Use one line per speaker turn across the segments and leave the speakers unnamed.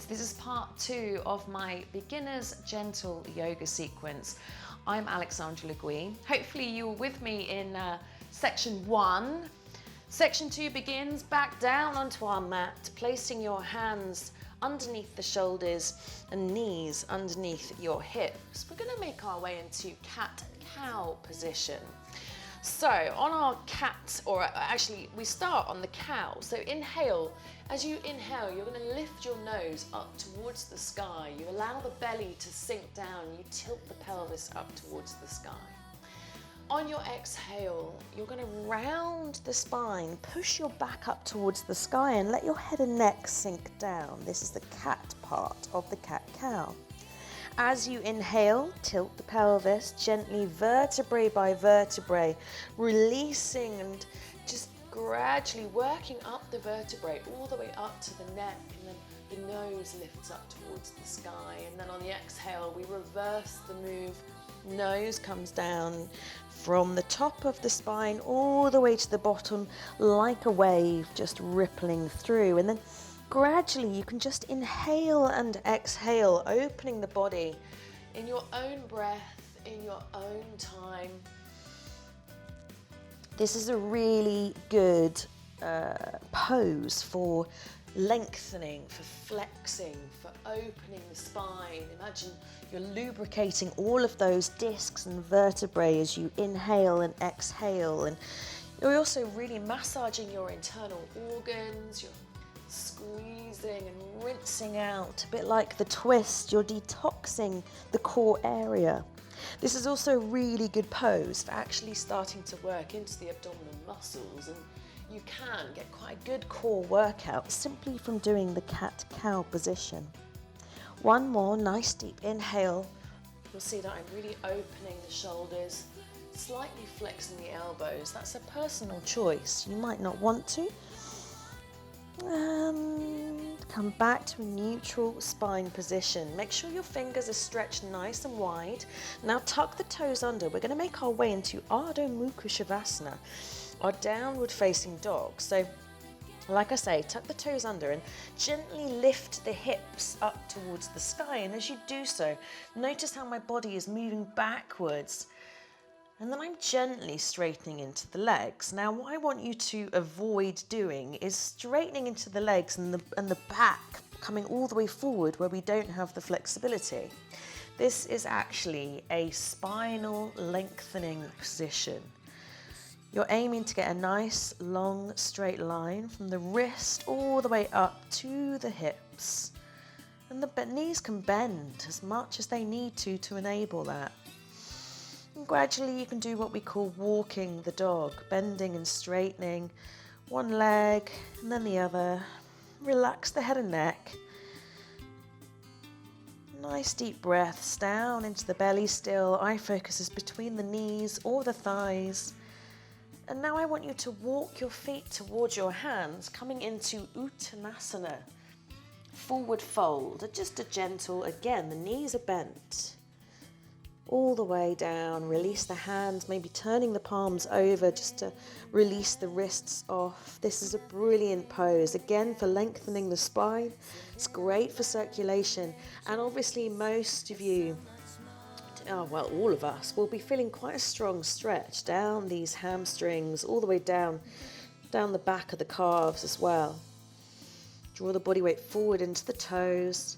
This is part 2 of my beginner's gentle yoga sequence. I'm Alexandra Legouix. Hopefully you were with me in section 1. Section 2 begins back down onto our mat, placing your hands underneath the shoulders and knees underneath your hips. We're going to make our way into cat-cow position. So on our cat, or actually we start on the cow. So inhale. As you inhale, you're going to lift your nose up towards the sky. You allow the belly to sink down. You tilt the pelvis up towards the sky. On your exhale, you're going to round the spine, push your back up towards the sky and let your head and neck sink down. This is the cat part of the cat-cow. As you inhale, tilt the pelvis gently, vertebrae by vertebrae, releasing and just gradually working up the vertebrae all the way up to the neck, and then the nose lifts up towards the sky. And then on the exhale, we reverse the move. Nose comes down from the top of the spine all the way to the bottom like a wave, just rippling through. And then gradually you can just inhale and exhale, opening the body in your own breath, in your own time. This is a really good pose for lengthening, for flexing, for opening the spine. Imagine you're lubricating all of those discs and vertebrae as you inhale and exhale, and you're also really massaging your internal organs. You're squeezing and rinsing out, a bit like the twist. You're detoxing the core area. This is also a really good pose for actually starting to work into the abdominal muscles, and you can get quite a good core workout simply from doing the cat-cow position. One more nice deep inhale. You'll see that I'm really opening the shoulders, slightly flexing the elbows. That's a personal choice. You might not want to. And come back to a neutral spine position. Make sure your fingers are stretched nice and wide. Now tuck the toes under. We're going to make our way into ADHO MUKHA, our downward facing dog. So like I say, tuck the toes under and gently lift the hips up towards the sky. And as you do so, notice how my body is moving backwards. And then I'm gently straightening into the legs. Now what I want you to avoid doing is straightening into the legs and the back, coming all the way forward where we don't have the flexibility. This is actually a spinal lengthening position. You're aiming to get a nice long straight line from the wrist all the way up to the hips. And the knees can bend as much as they need to enable that. And gradually you can do what we call walking the dog, bending and straightening one leg and then the other. Relax the head and neck. Nice deep breaths down into the belly still. Eye focus is between the knees or the thighs. And now I want you to walk your feet towards your hands, coming into UTTANASANA. Forward fold, just a gentle, again, the knees are bent. All the way down, release the hands, maybe turning the palms over just to release the wrists off. This is a brilliant pose, again for lengthening the spine. It's great for circulation, and obviously most of you, well, all of us, will be feeling quite a strong stretch down these hamstrings, all the way down the back of the calves as well. Draw the body weight forward into the toes.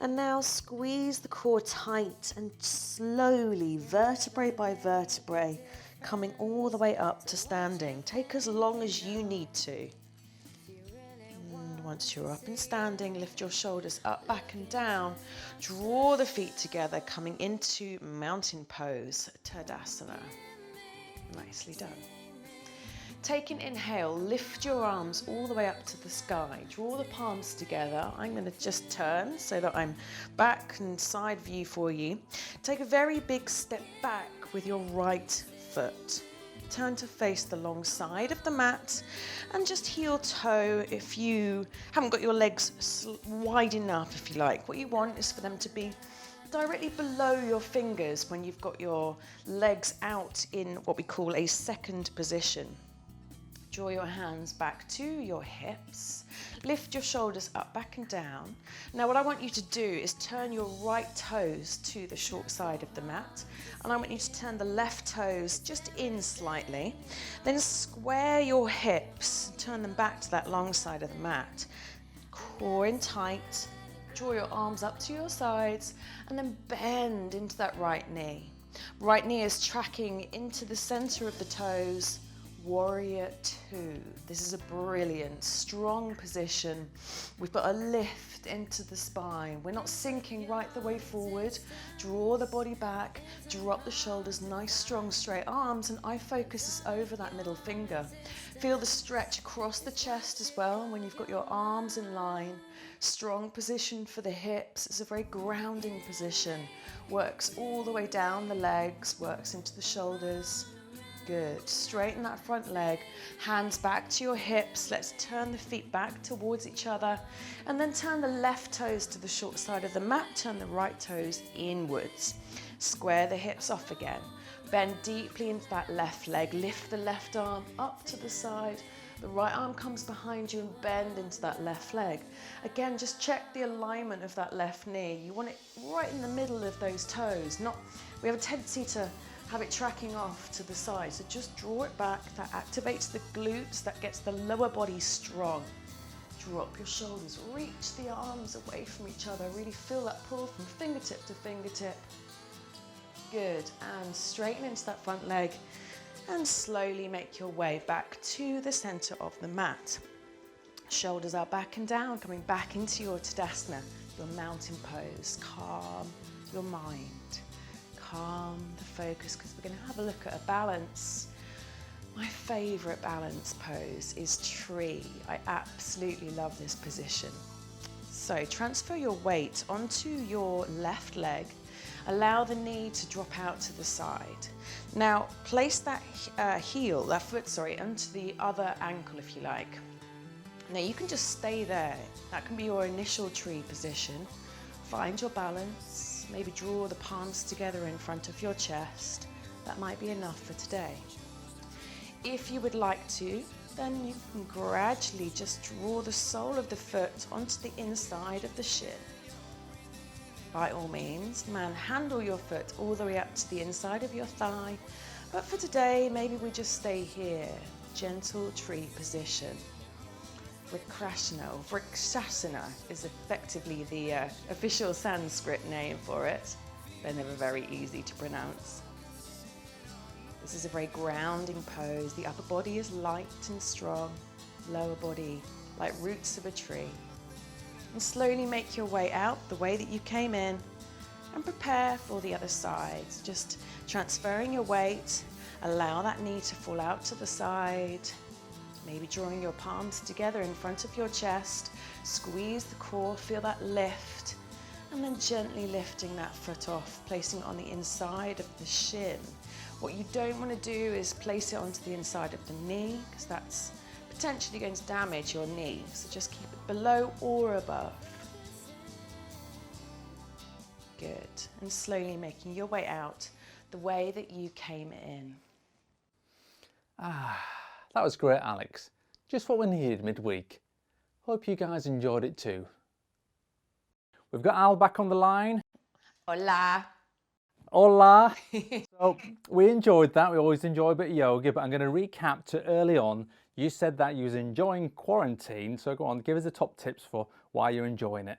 And now squeeze the core tight and slowly, vertebrae by vertebrae, coming all the way up to standing. Take as long as you need to. And once you're up and standing, lift your shoulders up, back and down. Draw the feet together, coming into mountain pose, TADASANA. Nicely done. Take an inhale, lift your arms all the way up to the sky. Draw the palms together. I'm going to just turn so that I'm back and side view for you. Take a very big step back with your right foot. Turn to face the long side of the mat and just heel toe if you haven't got your legs wide enough, if you like. What you want is for them to be directly below your fingers when you've got your legs out in what we call a second position. Draw your hands back to your hips. Lift your shoulders up, back and down. Now what I want you to do is turn your right toes to the short side of the mat. And I want you to turn the left toes just in slightly. Then square your hips, turn them back to that long side of the mat. Core in tight. Draw your arms up to your sides and then bend into that right knee. Right knee is tracking into the center of the toes. Warrior two. This is a brilliant, strong position. We've got a lift into the spine. We're not sinking right the way forward. Draw the body back, drop the shoulders, nice, strong, straight arms, and eye focus is over that middle finger. Feel the stretch across the chest as well when you've got your arms in line. Strong position for the hips. It's a very grounding position. Works all the way down the legs, works into the shoulders. Good. Straighten that front leg, hands back to your hips. Let's turn the feet back towards each other and then turn the left toes to the short side of the mat, turn the right toes inwards. Square the hips off again. Bend deeply into that left leg, lift the left arm up to the side. The right arm comes behind you and bend into that left leg. Again, just check the alignment of that left knee. You want it right in the middle of those toes. We have a tendency to have it tracking off to the side, so just draw it back. That activates the glutes, that gets the lower body strong. Drop your shoulders, reach the arms away from each other, really feel that pull from fingertip to fingertip. Good, and straighten into that front leg and slowly make your way back to the center of the mat. Shoulders are back and down, coming back into your TADASANA, your mountain pose. Calm your mind. Calm the focus, because we're going to have a look at a balance. My favorite balance pose is tree. I absolutely love this position. So transfer your weight onto your left leg. Allow the knee to drop out to the side. Now place that foot, onto the other ankle if you like. Now you can just stay there. That can be your initial tree position. Find your balance. Maybe draw the palms together in front of your chest. That might be enough for today. If you would like to, then you can gradually just draw the sole of the foot onto the inside of the shin. By all means, manhandle your foot all the way up to the inside of your thigh. But for today, maybe we just stay here. Gentle tree position. VRKSASANA is effectively the official Sanskrit name for it. They're never very easy to pronounce. This is a very grounding pose. The upper body is light and strong, lower body like roots of a tree. And slowly make your way out the way that you came in and prepare for the other side. Just transferring your weight, allow that knee to fall out to the side. Maybe drawing your palms together in front of your chest, squeeze the core, feel that lift, and then gently lifting that foot off, placing it on the inside of the shin. What you don't want to do is place it onto the inside of the knee, because that's potentially going to damage your knee. So just keep it below or above. Good. And slowly making your way out the way that you came in.
That was great, Alex. Just what we needed midweek. Hope you guys enjoyed it too. We've got Al back on the line.
Hola.
Hola. So we enjoyed that. We always enjoy a bit of yoga, but I'm going to recap to early on. You said that you was enjoying quarantine. So go on, give us the top tips for why you're enjoying it.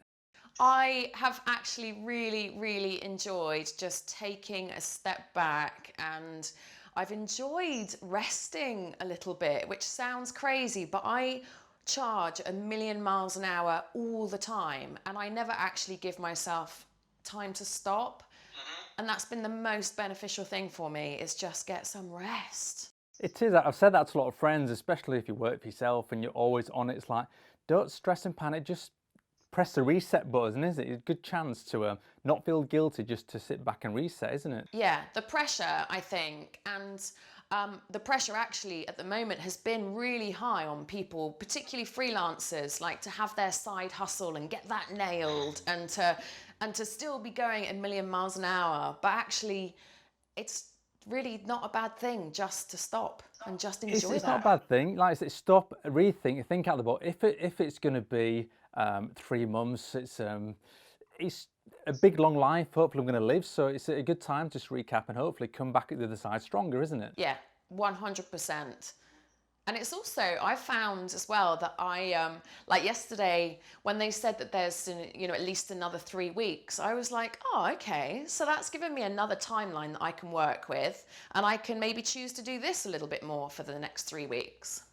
I have actually really enjoyed just taking a step back, and I've enjoyed resting a little bit, which sounds crazy, but I charge a million miles an hour all the time, and I never actually give myself time to stop. And that's been the most beneficial thing for me, is just get some rest.
It is. I've said that to a lot of friends, especially if you work for yourself and you're always on it. It's like, don't stress and panic, just press the reset button, isn't it? It's a good chance to not feel guilty, just to sit back and reset, isn't it?
Yeah, the pressure, I think, and the pressure actually at the moment has been really high on people, particularly freelancers, like to have their side hustle and get that nailed, and to still be going a million miles an hour. But actually, it's really not a bad thing just to stop and just enjoy
It's
that.
not a bad thing. Like I said, stop, rethink, think out the box. If it's going to be 3 months, it's a big long life. Hopefully, I'm going to live. So it's a good time to just recap and hopefully come back at the other side stronger, isn't it?
Yeah, 100%. And it's also, I found as well that like yesterday, when they said that there's, at least another 3 weeks, I was like, oh, okay. So that's given me another timeline that I can work with, and I can maybe choose to do this a little bit more for the next 3 weeks.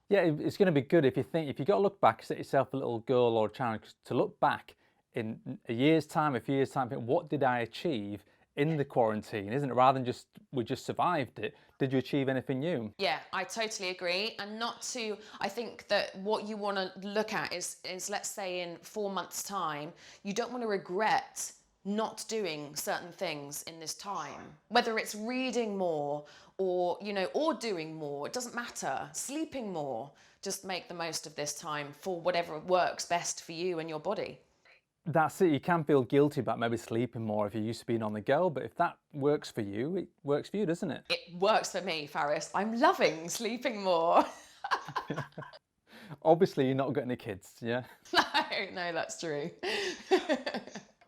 Yeah, it's going to be good if you've got to look back, set yourself a little goal or a challenge to look back in a year's time, a few years' time, think, what did I achieve in the quarantine, isn't it? Rather than we just survived it. Did you achieve anything new?
Yeah, I totally agree. And I think that what you want to look at is let's say in 4 months' time, you don't want to regret not doing certain things in this time. Whether it's reading more or, or doing more, it doesn't matter. Sleeping more, just make the most of this time for whatever works best for you and your body.
That's it. You can feel guilty about maybe sleeping more if you're used to being on the go, but if that works for you, it works for you, doesn't it?
It works for me, Faris. I'm loving sleeping more.
Obviously, you're not got any kids, yeah?
No, that's true.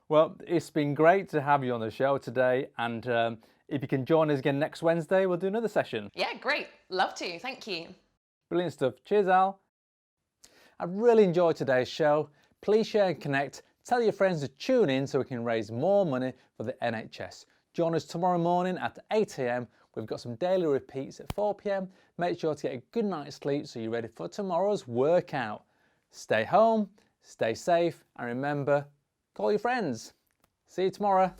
Well, it's been great to have you on the show today, and if you can join us again next Wednesday, we'll do another session.
Yeah, great. Love to. Thank you.
Brilliant stuff. Cheers, Al. I've really enjoyed today's show. Please share and connect. Tell your friends to tune in so we can raise more money for the NHS. Join us tomorrow morning at 8 AM. We've got some daily repeats at 4 PM. Make sure to get a good night's sleep so you're ready for tomorrow's workout. Stay home, stay safe, and remember, call your friends. See you tomorrow.